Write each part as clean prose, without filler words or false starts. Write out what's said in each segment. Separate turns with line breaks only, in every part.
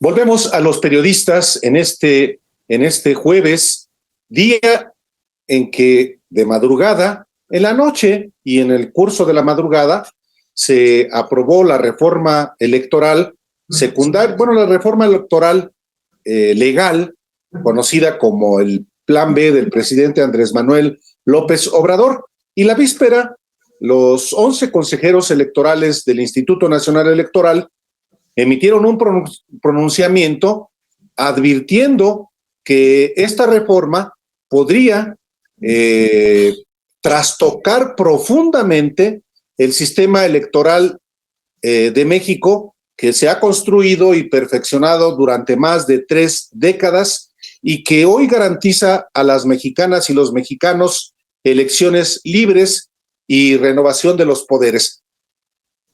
Volvemos a los periodistas en este jueves, día en que de madrugada, en la noche y en el curso de la madrugada, se aprobó la reforma electoral secundaria, la reforma electoral legal, conocida como el Plan B del presidente Andrés Manuel López Obrador. Y la víspera, los 11 consejeros electorales del Instituto Nacional Electoral emitieron un pronunciamiento advirtiendo que esta reforma podría trastocar profundamente el sistema electoral de México, que se ha construido y perfeccionado durante más de 3 décadas y que hoy garantiza a las mexicanas y los mexicanos elecciones libres y renovación de los poderes.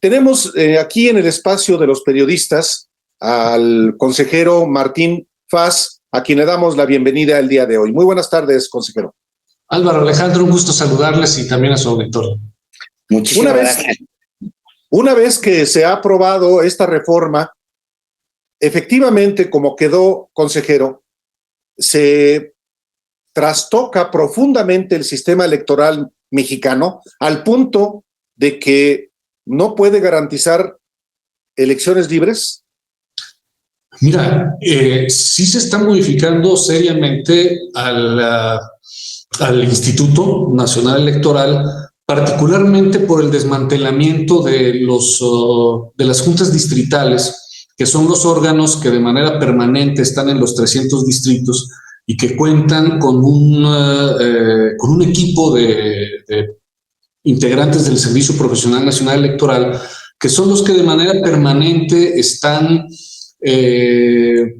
Tenemos aquí en el espacio de los periodistas al consejero Martín Faz, a quien le damos la bienvenida el día de hoy. Muy buenas tardes, consejero.
Álvaro, Alejandro, un gusto saludarles y también a su auditorio.
Muchísimas gracias. Una vez que se ha aprobado esta reforma, efectivamente, como quedó, consejero, se trastoca profundamente el sistema electoral mexicano al punto de que no puede garantizar elecciones libres.
Mira, sí se está modificando seriamente al Instituto Nacional Electoral, particularmente por el desmantelamiento de las juntas distritales, que son los órganos que de manera permanente están en los 300 distritos y que cuentan con un equipo de integrantes del Servicio Profesional Nacional Electoral, que son los que de manera permanente están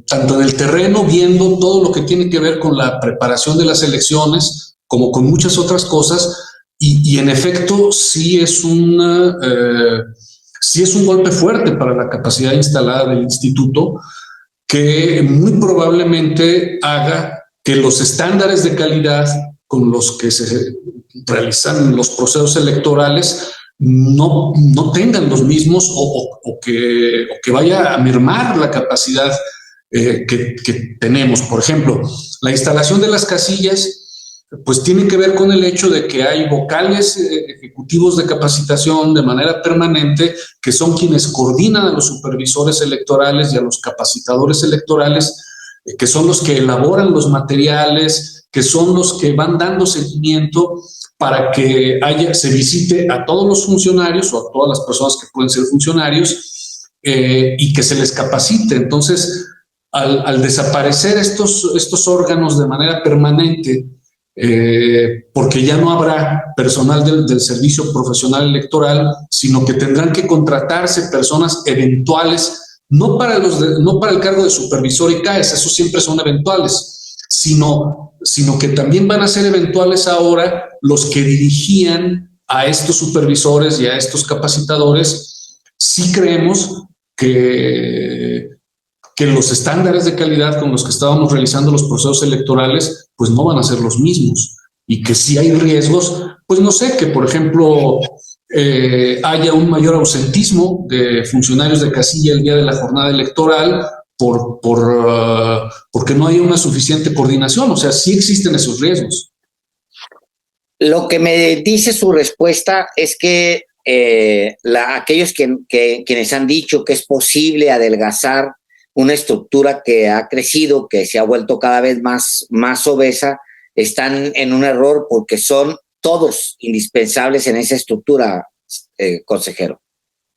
tanto en el terreno viendo todo lo que tiene que ver con la preparación de las elecciones, como con muchas otras cosas, y en efecto sí es un golpe fuerte para la capacidad instalada del instituto, que muy probablemente haga que los estándares de calidad con los que se realizan los procesos electorales no tengan los mismos o que vaya a mermar la capacidad que tenemos. Por ejemplo, la instalación de las casillas pues tiene que ver con el hecho de que hay vocales ejecutivos de capacitación de manera permanente que son quienes coordinan a los supervisores electorales y a los capacitadores electorales, que son los que elaboran los materiales, que son los que van dando seguimiento para que se visite a todos los funcionarios o a todas las personas que pueden ser funcionarios y que se les capacite. Entonces, al desaparecer estos órganos de manera permanente, porque ya no habrá personal del Servicio Profesional Electoral, sino que tendrán que contratarse personas eventuales, no para el cargo de supervisor y CAES, esos siempre son eventuales, sino que también van a ser eventuales ahora los que dirigían a estos supervisores y a estos capacitadores. Sí creemos que los estándares de calidad con los que estábamos realizando los procesos electorales pues no van a ser los mismos, y que si hay riesgos, pues no sé, que por ejemplo haya un mayor ausentismo de funcionarios de casilla el día de la jornada electoral porque no hay una suficiente coordinación. O sea, sí existen esos riesgos.
Lo que me dice su respuesta es que aquellos quienes han dicho que es posible adelgazar una estructura que ha crecido, que se ha vuelto cada vez más obesa, están en un error, porque son todos indispensables en esa estructura, consejero.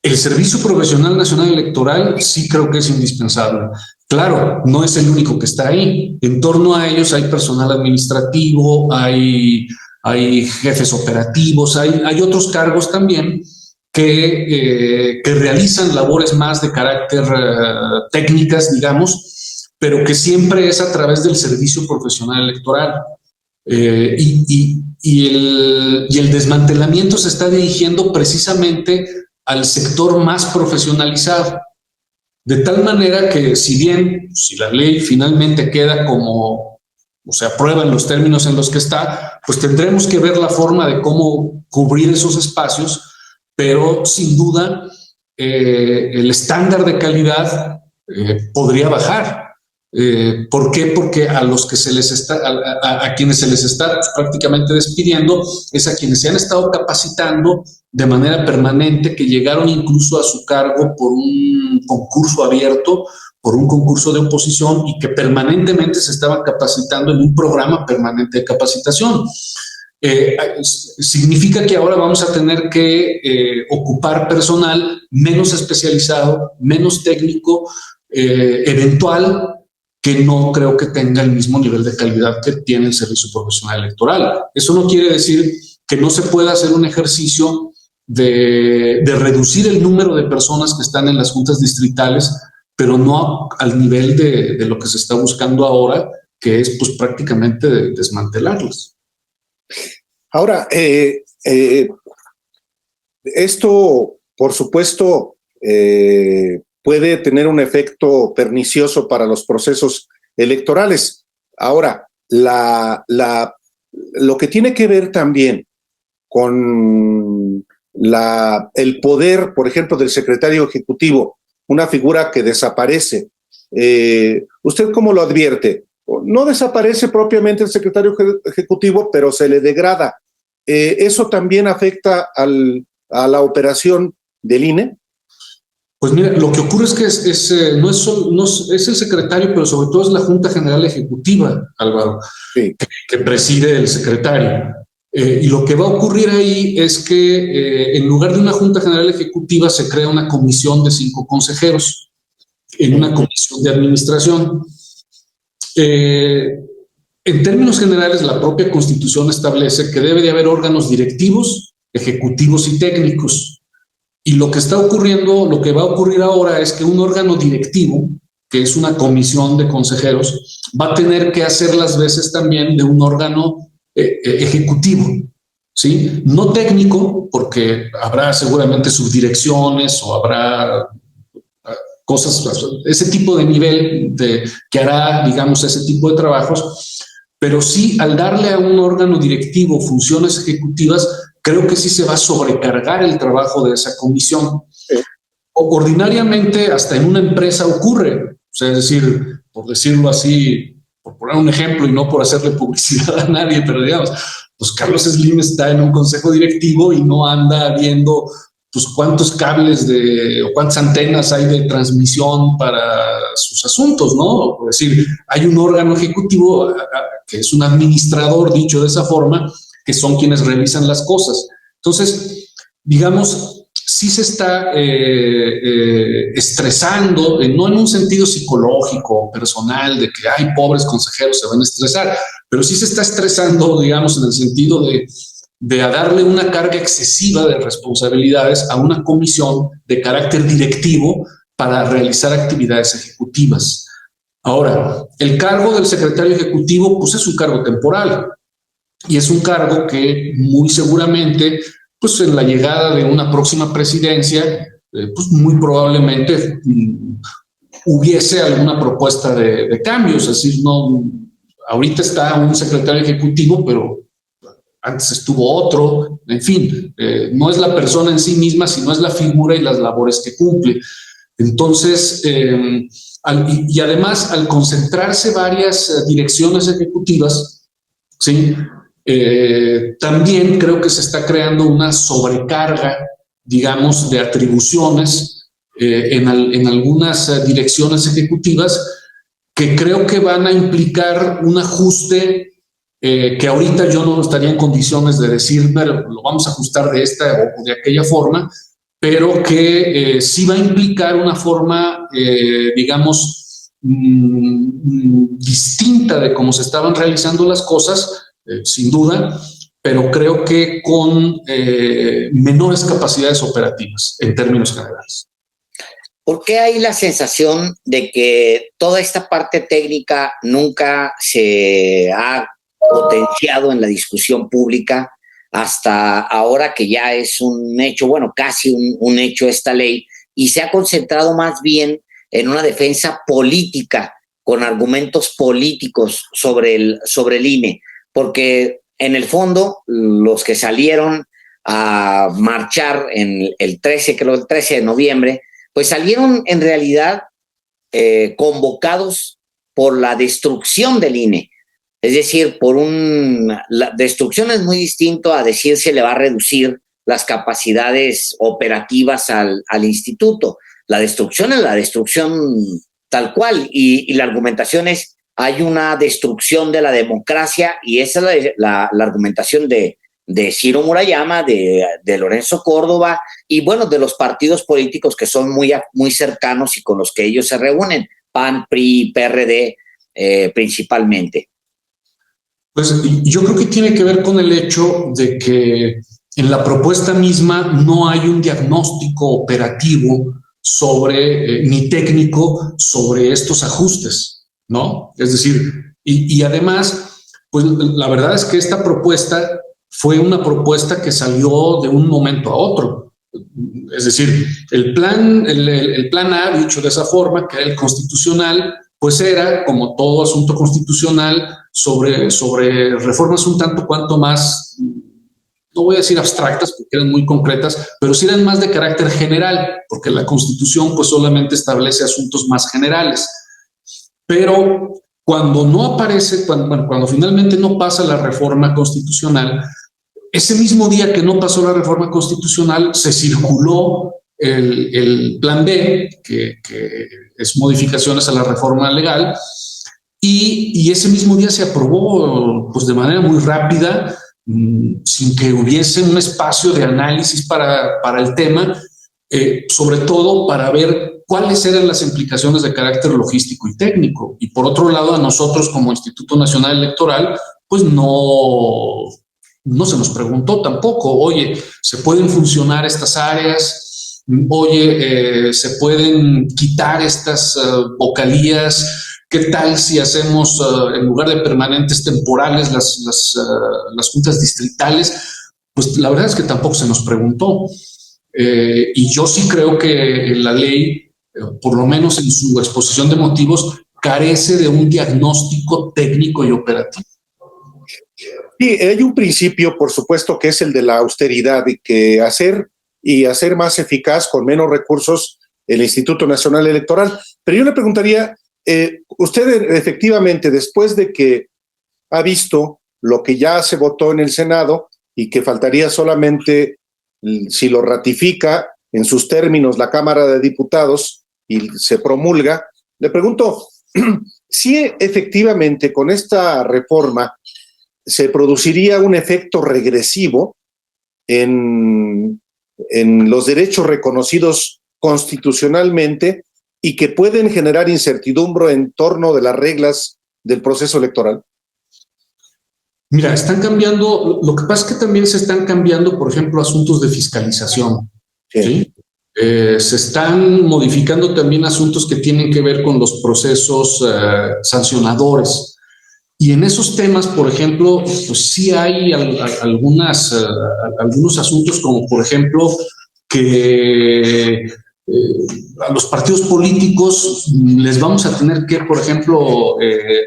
El Servicio Profesional Nacional Electoral sí creo que es indispensable. Claro, no es el único que está ahí. En torno a ellos hay personal administrativo, hay jefes operativos, hay otros cargos también que realizan labores más de carácter técnicas, digamos, pero que siempre es a través del Servicio Profesional Electoral. Y el desmantelamiento se está dirigiendo precisamente al sector más profesionalizado, de tal manera que si la ley finalmente queda como, o se aprueba en los términos en los que está, pues tendremos que ver la forma de cómo cubrir esos espacios, pero sin duda el estándar de calidad podría bajar. ¿Por qué? Porque a los que se les está, a quienes se les está prácticamente despidiendo es a quienes se han estado capacitando de manera permanente, que llegaron incluso a su cargo por un concurso abierto, por un concurso de oposición, y que permanentemente se estaban capacitando en un programa permanente de capacitación. Significa que ahora vamos a tener que ocupar personal menos especializado, menos técnico, eventual, que no creo que tenga el mismo nivel de calidad que tiene el Servicio Profesional Electoral. Eso no quiere decir que no se pueda hacer un ejercicio de reducir el número de personas que están en las juntas distritales, pero no al nivel de lo que se está buscando ahora, que es pues prácticamente desmantelarlas.
Ahora, esto, por supuesto, puede tener un efecto pernicioso para los procesos electorales. Ahora, lo que tiene que ver también con el poder, por ejemplo, del secretario ejecutivo, una figura que desaparece. ¿Usted cómo lo advierte? No desaparece propiamente el secretario ejecutivo, pero se le degrada. ¿Eso también afecta a la operación del INE?
Pues mira, lo que ocurre es que no es el secretario, pero sobre todo es la Junta General Ejecutiva, Álvaro,
sí,
que preside el secretario. Y lo que va a ocurrir ahí es que en lugar de una Junta General Ejecutiva se crea una comisión de 5 consejeros en una comisión de administración. En términos generales, la propia Constitución establece que debe de haber órganos directivos, ejecutivos y técnicos. Y lo que está ocurriendo, lo que va a ocurrir ahora es que un órgano directivo, que es una comisión de consejeros, va a tener que hacer las veces también de un órgano ejecutivo, ¿sí? No técnico, porque habrá seguramente subdirecciones o habrá cosas, ese tipo de nivel que hará, digamos, ese tipo de trabajos, pero sí, al darle a un órgano directivo funciones ejecutivas, creo que sí se va a sobrecargar el trabajo de esa comisión. Ordinariamente, hasta en una empresa ocurre, o sea, es decir, por decirlo así, por poner un ejemplo y no por hacerle publicidad a nadie, pero digamos, pues Carlos Slim está en un consejo directivo y no anda viendo pues cuántos cables o cuántas antenas hay de transmisión para sus asuntos, ¿no? Es decir, hay un órgano ejecutivo que es un administrador, dicho de esa forma, que son quienes revisan las cosas. Entonces, digamos, sí se está estresando, no en un sentido psicológico, personal, de que hay pobres consejeros se van a estresar, pero sí se está estresando, digamos, en el sentido de darle una carga excesiva de responsabilidades a una comisión de carácter directivo para realizar actividades ejecutivas. Ahora, el cargo del secretario ejecutivo, pues es un cargo temporal y es un cargo que muy seguramente, pues en la llegada de una próxima presidencia, pues muy probablemente hubiese alguna propuesta de cambios. Es decir, no, ahorita está un secretario ejecutivo, pero antes estuvo otro, en fin, no es la persona en sí misma, sino es la figura y las labores que cumple. Entonces, y además, al concentrarse varias direcciones ejecutivas, ¿sí? También creo que se está creando una sobrecarga, digamos, de atribuciones en algunas direcciones ejecutivas que creo que van a implicar un ajuste que ahorita yo no estaría en condiciones de decir, pero lo vamos a ajustar de esta o de aquella forma, pero que sí va a implicar una forma, digamos, distinta de cómo se estaban realizando las cosas, sin duda, pero creo que con menores capacidades operativas en términos generales.
¿Por qué hay la sensación de que toda esta parte técnica nunca se ha potenciado en la discusión pública hasta ahora que ya es un hecho, bueno, casi un hecho esta ley, y se ha concentrado más bien en una defensa política con argumentos políticos sobre el INE? Porque en el fondo los que salieron a marchar en el 13 de noviembre, pues salieron en realidad convocados por la destrucción del INE. Es decir, la destrucción es muy distinto a decir se le va a reducir las capacidades operativas al instituto. La destrucción es la destrucción tal cual, y la argumentación es hay una destrucción de la democracia, y esa es la argumentación de Ciro Murayama, de Lorenzo Córdoba, y bueno, de los partidos políticos que son muy cercanos y con los que ellos se reúnen, PAN, PRI, PRD principalmente.
Pues yo creo que tiene que ver con el hecho de que en la propuesta misma no hay un diagnóstico operativo ni técnico sobre estos ajustes, ¿no? Es decir, y además, pues la verdad es que esta propuesta fue una propuesta que salió de un momento a otro. Es decir, el plan A, dicho de esa forma, que era el constitucional, pues era, como todo asunto constitucional, sobre reformas un tanto cuanto más, no voy a decir abstractas porque eran muy concretas, pero sí eran más de carácter general, porque la Constitución pues solamente establece asuntos más generales. Pero cuando no aparece, cuando finalmente no pasa la reforma constitucional, ese mismo día que no pasó la reforma constitucional, se circuló el plan B, que es modificaciones a la reforma legal, y ese mismo día se aprobó pues de manera muy rápida, sin que hubiese un espacio de análisis para el tema, sobre todo para ver cuáles eran las implicaciones de carácter logístico y técnico. Y por otro lado, a nosotros como Instituto Nacional Electoral, pues no se nos preguntó tampoco, oye, ¿se pueden funcionar estas áreas? Oye, ¿se pueden quitar estas vocalías? ¿Qué tal si hacemos, en lugar de permanentes, temporales las juntas distritales? Pues la verdad es que tampoco se nos preguntó. Y yo sí creo que la ley, por lo menos en su exposición de motivos, carece de un diagnóstico técnico y operativo.
Sí, hay un principio, por supuesto, que es el de la austeridad, y que hacer más eficaz con menos recursos el Instituto Nacional Electoral. Pero yo le preguntaría, usted efectivamente, después de que ha visto lo que ya se votó en el Senado y que faltaría solamente, si lo ratifica en sus términos la Cámara de Diputados y se promulga, le pregunto si efectivamente con esta reforma se produciría un efecto regresivo en los derechos reconocidos constitucionalmente y que pueden generar incertidumbre en torno de las reglas del proceso electoral.
Mira, están cambiando, lo que pasa es que también se están cambiando, por ejemplo, asuntos de fiscalización. ¿Sí? Se están modificando también asuntos que tienen que ver con los procesos sancionadores. Y en esos temas, por ejemplo, pues sí hay algunos asuntos, como por ejemplo que a los partidos políticos les vamos a tener que, por ejemplo,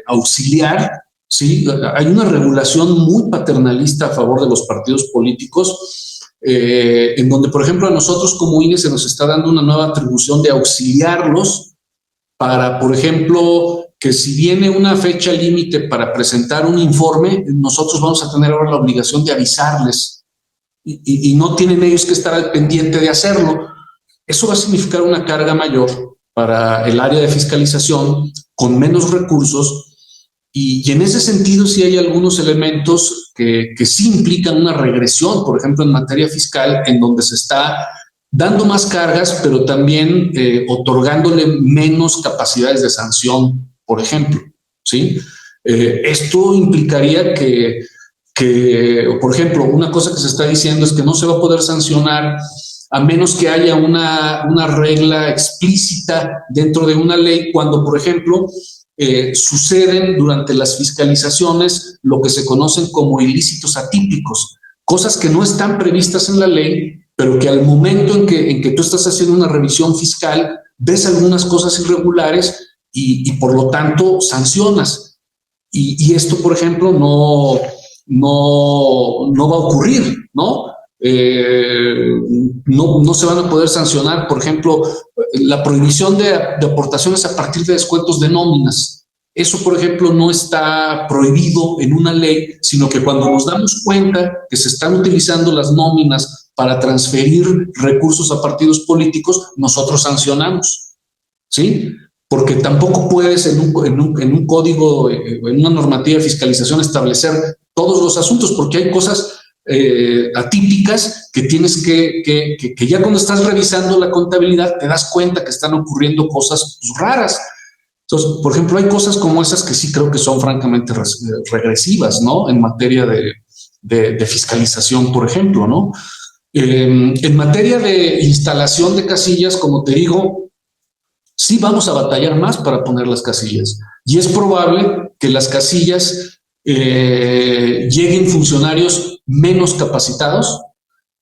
auxiliar, ¿sí? Hay una regulación muy paternalista a favor de los partidos políticos, en donde, por ejemplo, a nosotros como INE se nos está dando una nueva atribución de auxiliarlos para, por ejemplo, que si viene una fecha límite para presentar un informe, nosotros vamos a tener ahora la obligación de avisarles y no tienen ellos que estar al pendiente de hacerlo. Eso va a significar una carga mayor para el área de fiscalización con menos recursos, y en ese sentido sí hay algunos elementos que sí implican una regresión, por ejemplo, en materia fiscal, en donde se está dando más cargas, pero también otorgándole menos capacidades de sanción, por ejemplo, ¿sí? Esto implicaría que, por ejemplo, una cosa que se está diciendo es que no se va a poder sancionar a menos que haya una regla explícita dentro de una ley, cuando, por ejemplo, suceden durante las fiscalizaciones lo que se conocen como ilícitos atípicos, cosas que no están previstas en la ley, pero que al momento en que tú estás haciendo una revisión fiscal, ves algunas cosas irregulares y por lo tanto sancionas. Y esto, por ejemplo, no va a ocurrir, ¿no? no se van a poder sancionar, por ejemplo, la prohibición de aportaciones a partir de descuentos de nóminas. Eso, por ejemplo, no está prohibido en una ley, sino que cuando nos damos cuenta que se están utilizando las nóminas para transferir recursos a partidos políticos, nosotros sancionamos, ¿sí? Porque tampoco puedes en un código, en una normativa de fiscalización establecer todos los asuntos, porque hay cosas atípicas que tienes que ya cuando estás revisando la contabilidad te das cuenta que están ocurriendo cosas pues, raras. Entonces, por ejemplo, hay cosas como esas que sí creo que son francamente regresivas, ¿no? En materia de fiscalización, por ejemplo, ¿no? En materia de instalación de casillas, como te digo, sí vamos a batallar más para poner las casillas. Y es probable que las casillas lleguen funcionarios menos capacitados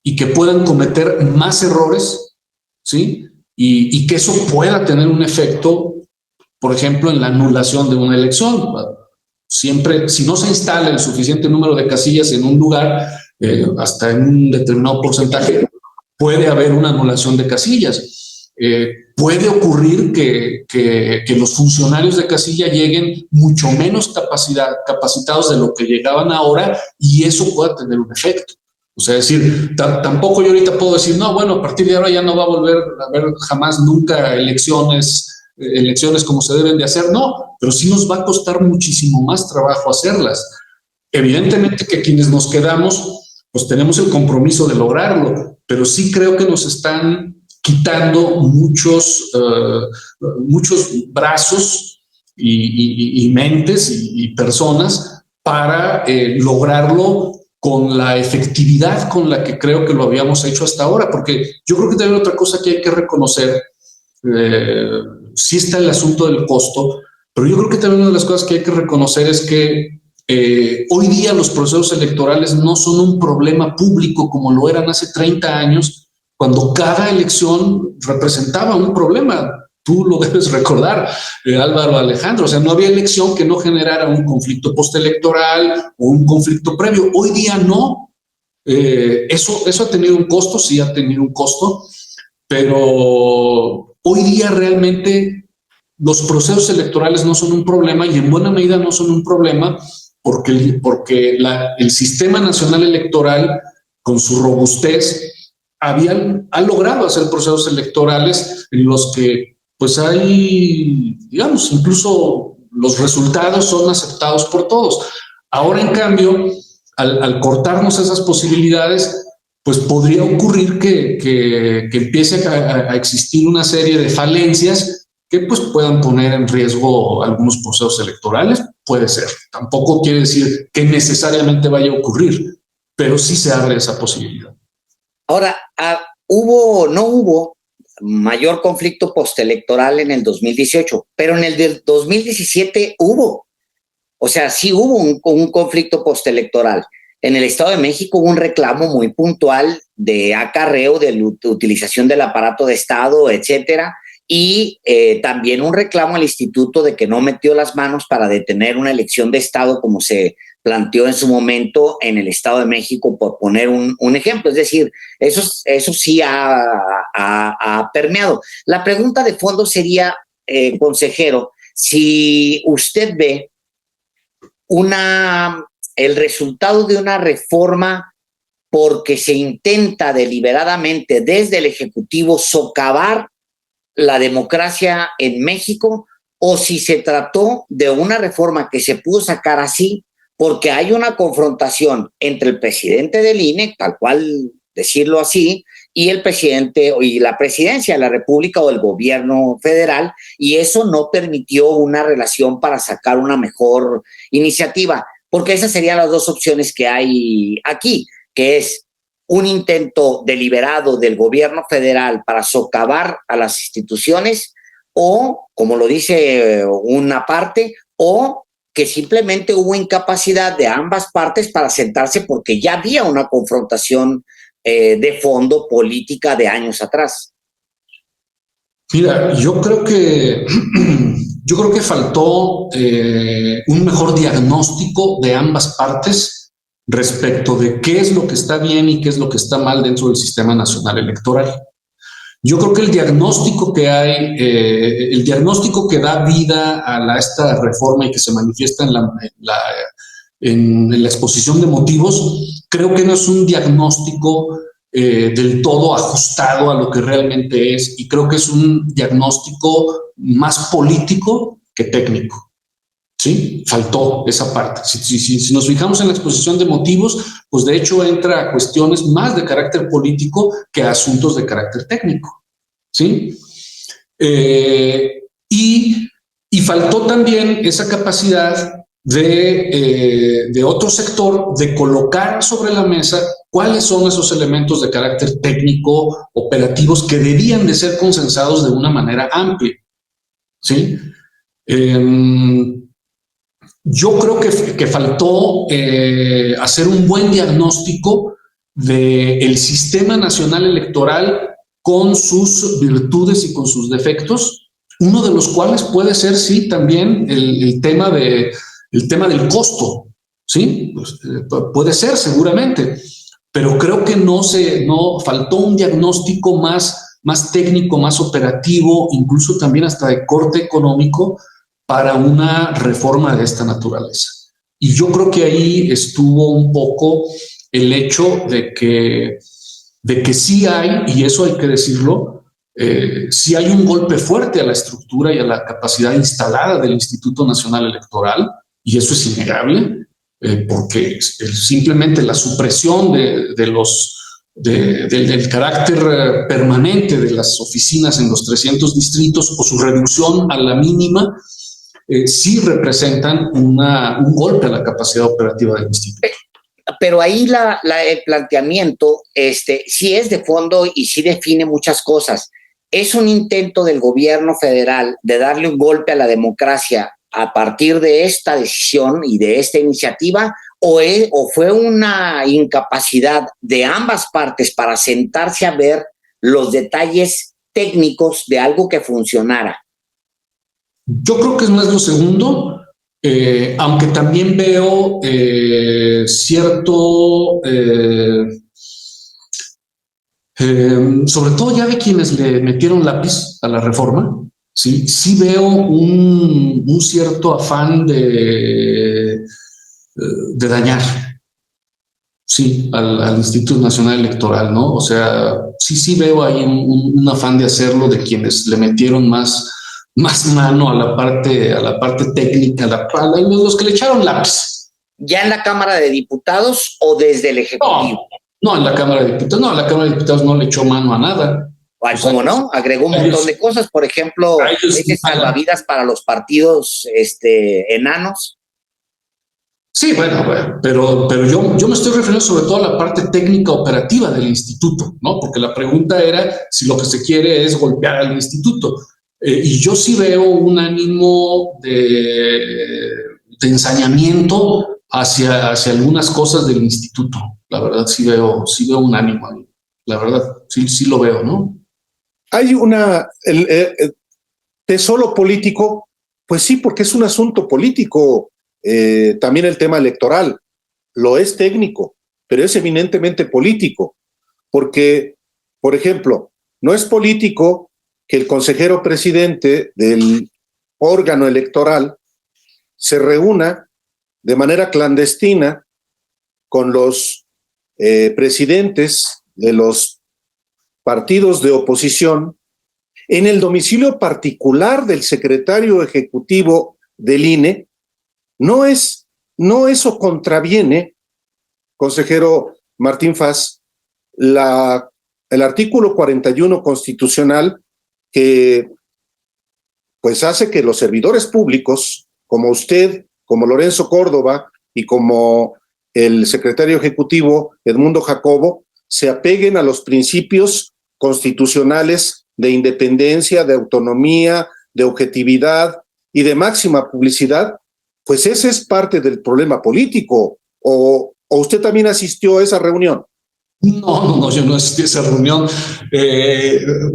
y que puedan cometer más errores, ¿sí? Y que eso pueda tener un efecto, por ejemplo, en la anulación de una elección. Siempre, si no se instala el suficiente número de casillas en un lugar, hasta en un determinado porcentaje, puede haber una anulación de casillas. Puede ocurrir que los funcionarios de casilla lleguen mucho menos capacitados de lo que llegaban ahora y eso pueda tener un efecto. O sea, es decir, tampoco yo ahorita puedo decir, no, bueno, a partir de ahora ya no va a volver a haber jamás nunca elecciones como se deben de hacer. No, pero sí nos va a costar muchísimo más trabajo hacerlas. Evidentemente que quienes nos quedamos, pues tenemos el compromiso de lograrlo, pero sí creo que nos están quitando muchos brazos y mentes y personas para lograrlo con la efectividad con la que creo que lo habíamos hecho hasta ahora, porque yo creo que también otra cosa que hay que reconocer, sí está el asunto del costo, pero yo creo que también una de las cosas que hay que reconocer es que hoy día los procesos electorales no son un problema público como lo eran hace 30 años, cuando cada elección representaba un problema. Tú lo debes recordar, Álvaro, Alejandro. O sea, no había elección que no generara un conflicto postelectoral o un conflicto previo. Hoy día no. Eso ha tenido un costo, sí ha tenido un costo, pero hoy día realmente los procesos electorales no son un problema y en buena medida no son un problema porque el Sistema Nacional Electoral, con su robustez, ha logrado hacer procesos electorales en los que pues hay, digamos, incluso los resultados son aceptados por todos. Ahora, en cambio, al cortarnos esas posibilidades, pues podría ocurrir que empiece a existir una serie de falencias que pues puedan poner en riesgo algunos procesos electorales. Puede ser. Tampoco quiere decir que necesariamente vaya a ocurrir, pero sí se abre esa posibilidad.
Ahora, no hubo mayor conflicto postelectoral en el 2018, pero en el del 2017 hubo. O sea, sí hubo un conflicto postelectoral. En el Estado de México hubo un reclamo muy puntual de acarreo, de utilización del aparato de Estado, etcétera, y también un reclamo al instituto de que no metió las manos para detener una elección de Estado como se planteó en su momento en el Estado de México, por poner un ejemplo. Es decir, eso sí ha permeado. La pregunta de fondo sería, consejero, si usted ve el resultado de una reforma porque se intenta deliberadamente desde el Ejecutivo socavar la democracia en México, o si se trató de una reforma que se pudo sacar así porque hay una confrontación entre el presidente del INE, tal cual decirlo así, y el presidente y la presidencia de la República o el gobierno federal, y eso no permitió una relación para sacar una mejor iniciativa, porque esas serían las dos opciones que hay aquí, que es un intento deliberado del gobierno federal para socavar a las instituciones, o, como lo dice una parte, o que simplemente hubo incapacidad de ambas partes para sentarse porque ya había una confrontación de fondo política de años atrás.
Mira, yo creo que faltó un mejor diagnóstico de ambas partes respecto de qué es lo que está bien y qué es lo que está mal dentro del sistema nacional electoral. Yo creo que el diagnóstico que hay, el diagnóstico que da vida a esta reforma y que se manifiesta en la exposición de motivos, creo que no es un diagnóstico del todo ajustado a lo que realmente es, y creo que es un diagnóstico más político que técnico. Sí, faltó esa parte. Si nos fijamos en la exposición de motivos, pues de hecho entra a cuestiones más de carácter político que a asuntos de carácter técnico. ¿Sí? Y faltó también esa capacidad de otro sector de colocar sobre la mesa cuáles son esos elementos de carácter técnico, operativos, que debían de ser consensados de una manera amplia. ¿Sí? Yo creo que faltó hacer un buen diagnóstico del sistema nacional electoral con sus virtudes y con sus defectos, uno de los cuales puede ser, sí, también el tema del costo, ¿sí? Pues, puede ser, seguramente, pero creo que no faltó un diagnóstico más técnico, más operativo, incluso también hasta de corte económico, para una reforma de esta naturaleza. Y yo creo que ahí estuvo un poco el hecho de que sí hay, y eso hay que decirlo, sí hay un golpe fuerte a la estructura y a la capacidad instalada del Instituto Nacional Electoral, y eso es innegable, porque simplemente la supresión del carácter permanente de las oficinas en los 300 distritos o su reducción a la mínima, sí representan un golpe a la capacidad operativa del instituto.
Pero ahí el planteamiento sí es de fondo y sí define muchas cosas. ¿Es un intento del gobierno federal de darle un golpe a la democracia a partir de esta decisión y de esta iniciativa? ¿O fue una incapacidad de ambas partes para sentarse a ver los detalles técnicos de algo que funcionara?
Yo creo que es más lo segundo, aunque también veo cierto, sobre todo ya de quienes le metieron lápiz a la reforma, sí veo un cierto afán de dañar, sí, al Instituto Nacional Electoral, ¿no? O sea, sí veo ahí un afán de hacerlo de quienes le metieron más mano a la parte técnica, los que le echaron lápiz.
¿Ya en la Cámara de Diputados o desde el Ejecutivo?
No, en la Cámara de Diputados. No, la Cámara de Diputados no le echó mano a nada.
¿Cómo no? Agregó un montón de cosas, por ejemplo, salvavidas para los partidos enanos.
Sí, bueno, pero yo me estoy refiriendo sobre todo a la parte técnica operativa del instituto, ¿no? Porque la pregunta era si lo que se quiere es golpear al instituto. Y yo sí veo un ánimo de ensañamiento hacia algunas cosas del instituto. La verdad, sí veo un ánimo ahí. La verdad, sí lo veo, ¿no?
Hay de solo político, pues sí, porque es un asunto político. También el tema electoral lo es técnico, pero es eminentemente político. Porque, por ejemplo, no es político que el consejero presidente del órgano electoral se reúna de manera clandestina con los presidentes de los partidos de oposición en el domicilio particular del secretario ejecutivo del INE. No eso contraviene, consejero Martín Faz, el artículo 41 constitucional, que pues hace que los servidores públicos, como usted, como Lorenzo Córdoba y como el secretario ejecutivo Edmundo Jacobo, se apeguen a los principios constitucionales de independencia, de autonomía, de objetividad y de máxima publicidad. Pues ese es parte del problema político. ¿O usted también asistió a esa reunión?
No, yo no asistí a esa reunión.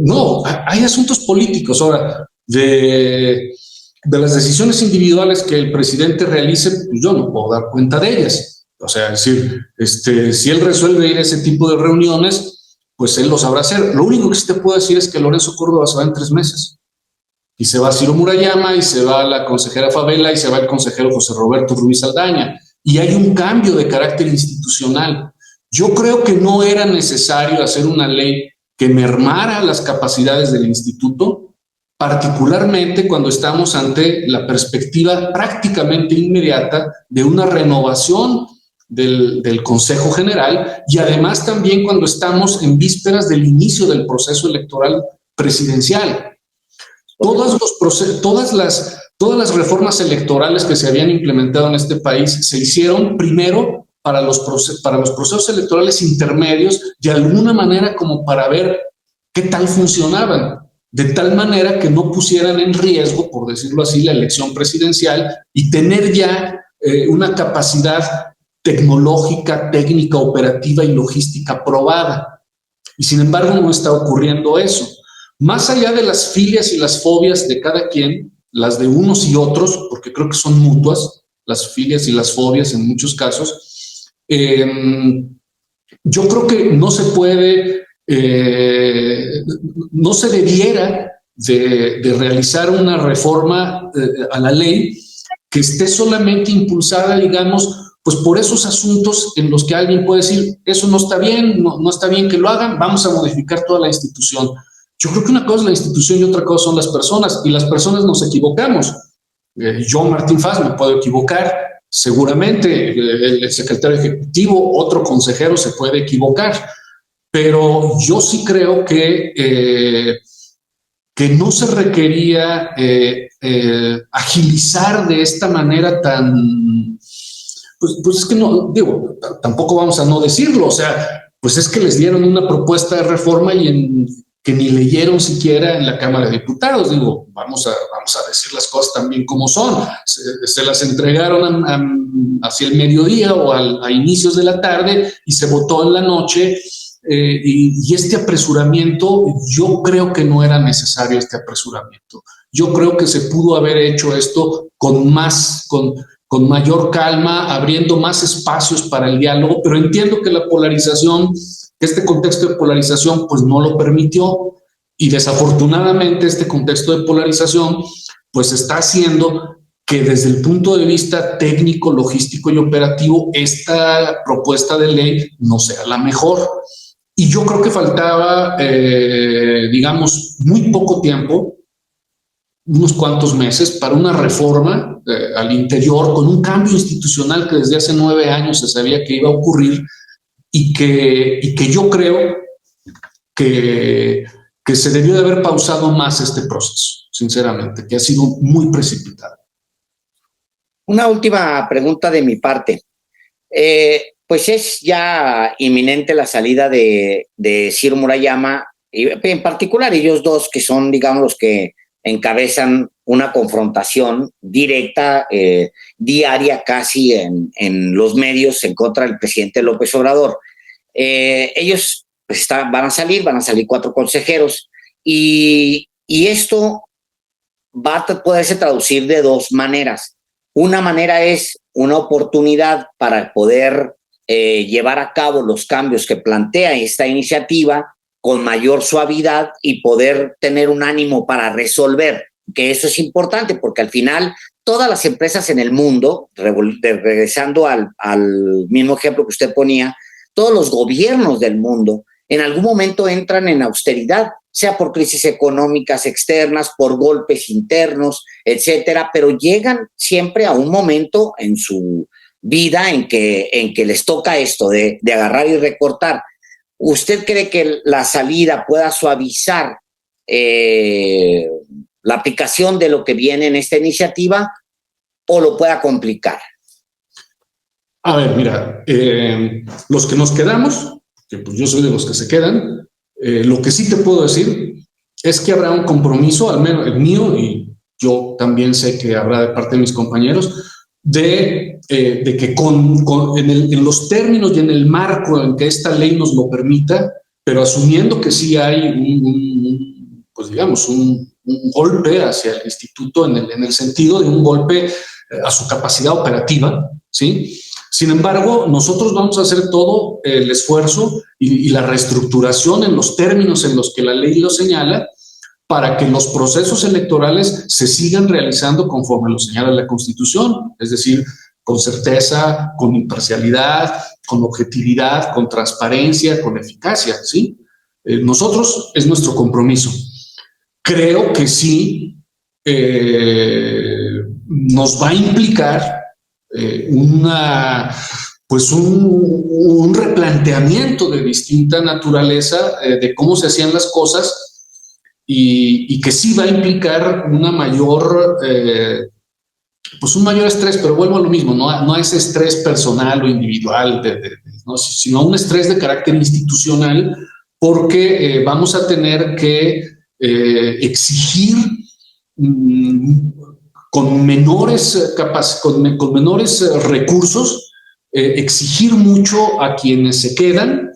No, hay asuntos políticos. Ahora, de las decisiones individuales que el presidente realice, pues yo no puedo dar cuenta de ellas. O sea, es decir, si él resuelve ir a ese tipo de reuniones, pues él lo sabrá hacer. Lo único que sí te puedo decir es que Lorenzo Córdoba se va en 3 meses. Y se va Ciro Murayama, y se va la consejera Favela, y se va el consejero José Roberto Ruiz Aldaña. Y hay un cambio de carácter institucional. Yo creo que no era necesario hacer una ley que mermara las capacidades del instituto, particularmente cuando estamos ante la perspectiva prácticamente inmediata de una renovación del Consejo General, y además también cuando estamos en vísperas del inicio del proceso electoral presidencial. Todas las reformas electorales que se habían implementado en este país se hicieron primero para los procesos electorales intermedios, de alguna manera como para ver qué tal funcionaban, de tal manera que no pusieran en riesgo, por decirlo así, la elección presidencial, y tener ya una capacidad tecnológica, técnica, operativa y logística probada. Y sin embargo no está ocurriendo eso. Más allá de las filias y las fobias de cada quien, las de unos y otros, porque creo que son mutuas, las filias y las fobias en muchos casos, yo creo que no se puede, no se debiera de realizar una reforma a la ley que esté solamente impulsada, digamos, pues por esos asuntos en los que alguien puede decir, eso no está bien, no está bien que lo hagan, vamos a modificar toda la institución. Yo creo que una cosa es la institución y otra cosa son las personas, y las personas nos equivocamos. Yo, Martín Faz, me puedo equivocar, seguramente el secretario ejecutivo, otro consejero se puede equivocar, pero yo sí creo que no se requería agilizar de esta manera tan... Pues es que no, digo, tampoco vamos a no decirlo, o sea, pues es que les dieron una propuesta de reforma que ni leyeron siquiera en la Cámara de Diputados. Digo, vamos a decir las cosas también como son. Se las entregaron hacia el mediodía o a inicios de la tarde, y se votó en la noche, y este apresuramiento, yo creo que no era necesario este apresuramiento. Yo creo que se pudo haber hecho esto con mayor calma, abriendo más espacios para el diálogo, pero entiendo que la polarización, este contexto de polarización, pues no lo permitió, y desafortunadamente este contexto de polarización pues está haciendo que desde el punto de vista técnico, logístico y operativo esta propuesta de ley no sea la mejor. Y yo creo que faltaba, digamos, muy poco tiempo, unos cuantos meses, para una reforma al interior, con un cambio institucional que desde hace 9 años se sabía que iba a ocurrir, y que yo creo que se debió de haber pausado más este proceso, sinceramente, que ha sido muy precipitado.
Una última pregunta de mi parte. Pues es ya inminente la salida de Ciro Murayama, y en particular ellos dos, que son, digamos, los que encabezan una confrontación directa, diaria casi en los medios en contra del presidente López Obrador. Ellos pues van a salir 4 consejeros, y esto va a poderse traducir de 2 maneras. Una manera es una oportunidad para poder llevar a cabo los cambios que plantea esta iniciativa con mayor suavidad y poder tener un ánimo para resolver, que eso es importante, porque al final todas las empresas en el mundo, regresando al mismo ejemplo que usted ponía, todos los gobiernos del mundo en algún momento entran en austeridad, sea por crisis económicas externas, por golpes internos, etcétera, pero llegan siempre a un momento en su vida en que les toca esto de agarrar y recortar. ¿Usted cree que la salida pueda suavizar la aplicación de lo que viene en esta iniciativa, o lo pueda complicar?
A ver, mira, los que nos quedamos, que pues yo soy de los que se quedan, lo que sí te puedo decir es que habrá un compromiso, al menos el mío, y yo también sé que habrá de parte de mis compañeros, de que en los términos y en el marco en que esta ley nos lo permita, pero asumiendo que sí hay pues digamos, un golpe hacia el instituto en el sentido de un golpe a su capacidad operativa, ¿sí? Sin embargo, nosotros vamos a hacer todo el esfuerzo y la reestructuración en los términos en los que la ley lo señala para que los procesos electorales se sigan realizando conforme lo señala la Constitución, es decir, con certeza, con imparcialidad, con objetividad, con transparencia, con eficacia, ¿sí? Nosotros es nuestro compromiso. Creo que sí nos va a implicar un replanteamiento de distinta naturaleza de cómo se hacían las cosas y que sí va a implicar una mayor, un mayor estrés, pero vuelvo a lo mismo, no a ese estrés personal o individual, ¿no? Sino un estrés de carácter institucional, porque vamos a tener que exigir con menores recursos, exigir mucho a quienes se quedan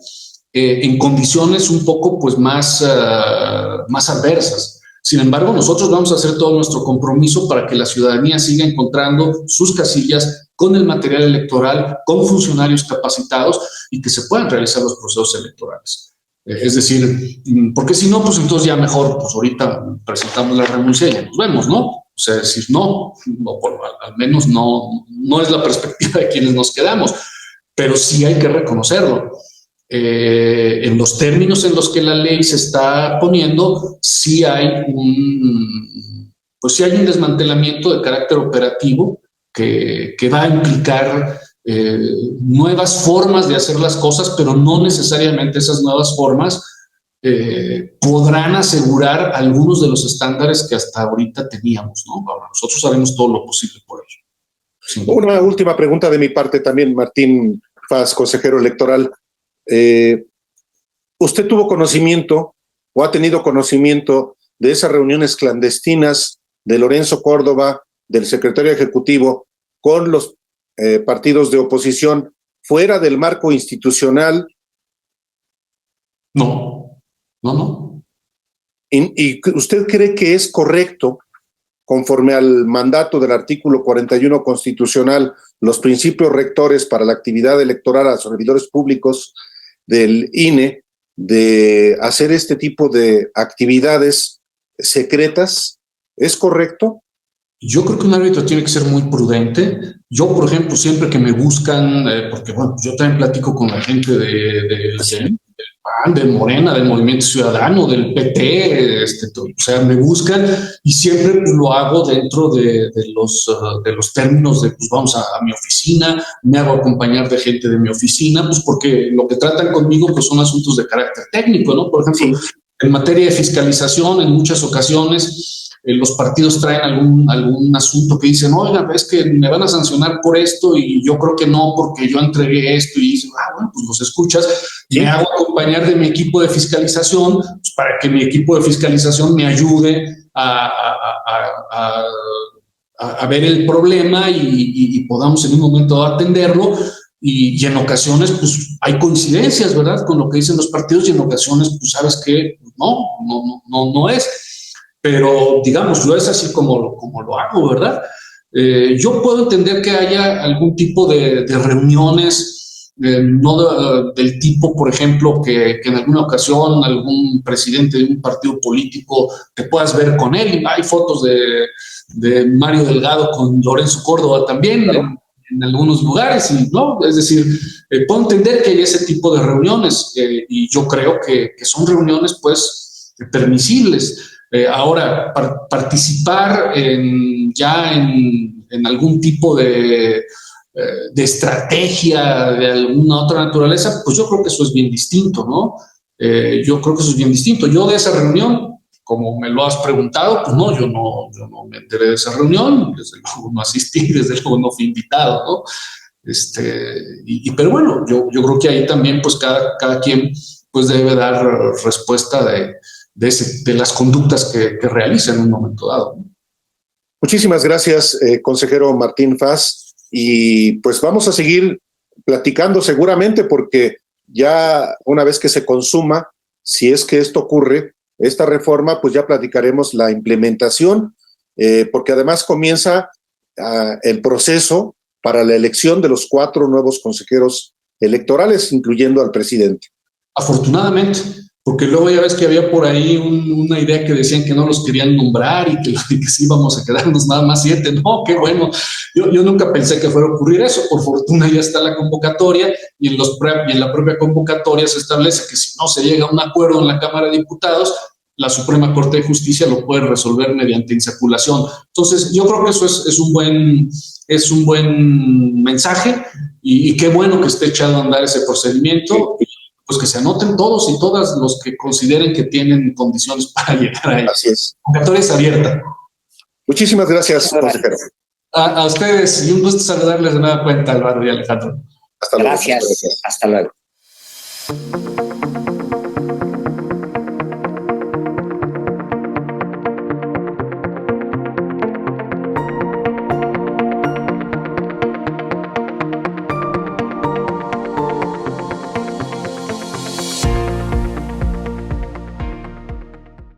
en condiciones un poco pues más adversas. Sin embargo, nosotros vamos a hacer todo nuestro compromiso para que la ciudadanía siga encontrando sus casillas con el material electoral, con funcionarios capacitados y que se puedan realizar los procesos electorales. Es decir, porque si no, pues entonces ya mejor, pues ahorita presentamos la renuncia y ya nos vemos, ¿no? O sea, decir, al menos no es la perspectiva de quienes nos quedamos, pero sí hay que reconocerlo. En los términos en los que la ley se está poniendo, sí hay un desmantelamiento de carácter operativo que va a implicar nuevas formas de hacer las cosas, pero no necesariamente esas nuevas formas podrán asegurar algunos de los estándares que hasta ahorita teníamos, ¿no? Ahora, nosotros haremos todo lo posible por ello. Sí.
Una última pregunta de mi parte también, Martín Faz, consejero electoral. ¿Usted tuvo conocimiento o ha tenido conocimiento de esas reuniones clandestinas de Lorenzo Córdoba, del secretario ejecutivo, con los partidos de oposición fuera del marco institucional?
No.
¿Y usted cree que es correcto, conforme al mandato del artículo 41 constitucional, los principios rectores para la actividad electoral a servidores públicos del INE, de hacer este tipo de actividades secretas? ¿Es correcto?
Yo creo que un árbitro tiene que ser muy prudente. Yo, por ejemplo, siempre que me buscan, porque bueno, yo también platico con la gente del PAN, del Morena, del Movimiento Ciudadano, del PT, o sea, me buscan y siempre pues, lo hago dentro de los términos de, pues vamos a mi oficina, me hago acompañar de gente de mi oficina, pues porque lo que tratan conmigo pues son asuntos de carácter técnico, ¿no? Por ejemplo, en materia de fiscalización, en muchas ocasiones los partidos traen algún asunto que dicen, oiga, es que me van a sancionar por esto y yo creo que no, porque yo entregué esto, y dicen, bueno, pues los escuchas, me hago acompañar de mi equipo de fiscalización pues, para que mi equipo de fiscalización me ayude a ver el problema y podamos en un momento atenderlo. Y en ocasiones, pues, hay coincidencias, ¿verdad?, con lo que dicen los partidos, y en ocasiones, pues, ¿sabes qué? No es. Pero, digamos, yo es así como lo hago, ¿verdad? Yo puedo entender que haya algún tipo de reuniones, no del tipo, por ejemplo, que en alguna ocasión algún presidente de un partido político te puedas ver con él. Hay fotos de Mario Delgado con Lorenzo Córdoba también, claro, en algunos lugares, y no, es decir, puedo entender que hay ese tipo de reuniones, y yo creo que son reuniones, pues, permisibles. Ahora, participar en algún tipo de estrategia de alguna otra naturaleza, pues yo creo que eso es bien distinto, ¿no? Yo creo que eso es bien distinto. Yo de esa reunión, como me lo has preguntado, pues no, yo no me enteré de esa reunión, desde luego no asistí, desde luego no fui invitado, ¿no? Pero bueno, yo creo que ahí también, pues cada quien pues debe dar respuesta de las conductas que realiza en un momento dado.
Muchísimas gracias, consejero Martín Faz, y pues vamos a seguir platicando seguramente, porque ya una vez que se consuma, si es que esto ocurre, esta reforma, pues ya platicaremos la implementación, porque además comienza el proceso para la elección de los 4 nuevos consejeros electorales, incluyendo al presidente.
Afortunadamente, porque luego ya ves que había por ahí una idea que decían que no los querían nombrar y que sí íbamos a quedarnos nada más 7. No, qué bueno. Yo nunca pensé que fuera a ocurrir eso. Por fortuna ya está la convocatoria y en la propia convocatoria se establece que si no se llega a un acuerdo en la Cámara de Diputados, la Suprema Corte de Justicia lo puede resolver mediante insaculación. Entonces, yo creo que eso es un buen mensaje y qué bueno que esté echado a andar ese procedimiento. Pues que se anoten todos y todas los que consideren que tienen condiciones para llegar ahí.
Así es.
La convocatoria es abierta.
Muchísimas gracias, consejero.
A ustedes, y un gusto saludarles de nueva cuenta, Álvaro y Alejandro.
Hasta luego.
Gracias. Hasta luego.